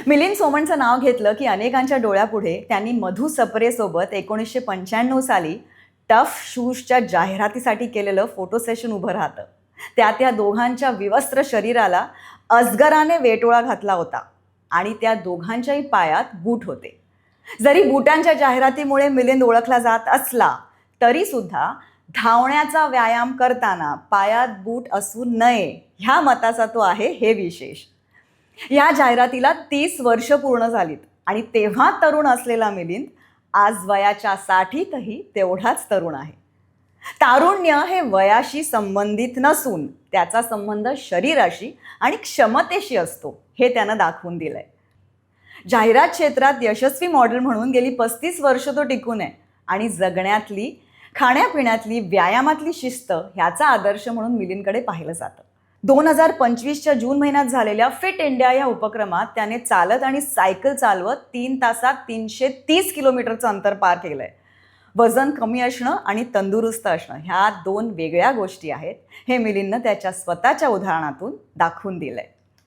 मिलिंद सोमणचं नाव घेतलं की अनेकांच्या डोळ्यापुढे त्यांनी मधु सप्रेसोबत 1995 साली टफ शूजच्या जाहिरातीसाठी केलेलं फोटो सेशन उभं राहतं. त्यात या दोघांच्या विवस्त्र शरीराला अजगराने वेटोळा घातला होता आणि त्या दोघांच्याही पायात बूट होते. जरी बुटांच्या जाहिरातीमुळे मिलिंद ओळखला जात असला तरी सुद्धा धावण्याचा व्यायाम करताना पायात बूट असू नये ह्या मताचा तो आहे, हे विशेष. या जाहिरातीला 30 वर्ष पूर्ण झालीत आणि तेव्हा तरुण असलेला मिलिंद आज वयाच्या 60तही तेवढाच तरुण आहे. तारुण्य हे वयाशी संबंधित नसून त्याचा संबंध शरीराशी आणि क्षमतेशी असतो, हे त्यानं दाखवून दिलंय. जाहिरात क्षेत्रात यशस्वी मॉडेल म्हणून गेली 35 वर्ष तो टिकून आहे आणि जगण्यातली, खाण्यापिण्यातली, व्यायामातली शिस्त ह्याचा आदर्श म्हणून मिलिंदकडे पाहिलं जातं. 2025च्या जून महिन्यात झालेल्या फिट इंडिया या उपक्रमात त्याने चालत आणि सायकल चालवत 3 तासात 330 किलोमीटरचं अंतर पार केलंय. वजन कमी असणं आणि तंदुरुस्त असणं ह्या 2 वेगळ्या गोष्टी आहेत, हे मिलिंदनं त्याच्या स्वतःच्या उदाहरणातून दाखवून दिलंय.